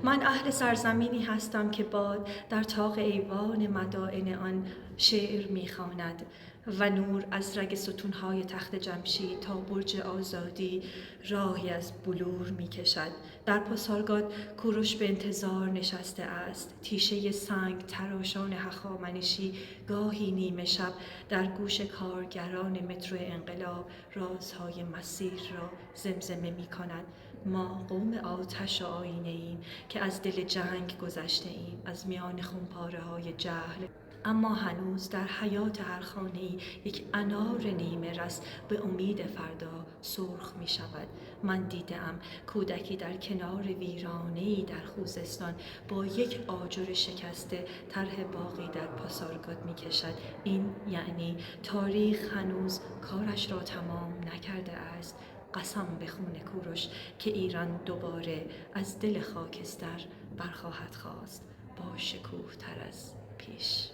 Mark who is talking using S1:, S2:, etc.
S1: من اهل سرزمینی هستم که باد در طاق ایوان مدائن آن شعر می‌خواند و نور از رگ ستون‌های تخت جمشید تا برج آزادی راهی از بلور می‌کشد. در پاسارگاد کوروش به انتظار نشسته است. تیشه سنگ تراشان هخامنشی گاهی نیمه شب در گوش کارگران مترو انقلاب رازهای مسیر را زمزمه می‌کند. ما قوم آتش و آینه ایم که از دل جنگ گذشته ایم، از میان خونپاره های جهل، اما هنوز در حیات هر خانه‌ای یک انار نیمه رس به امید فردا سرخ می شود. من دیدم کودکی در کنار ویرانه‌ای در خوزستان با یک آجر شکسته طرح باغی در پاسارگاد می کشد. این یعنی تاریخ هنوز کارش را تمام نکرده است. قسم به خون کوروش که ایران دوباره از دل خاکستر برخواهد خاست، با شکوه تر از پیش.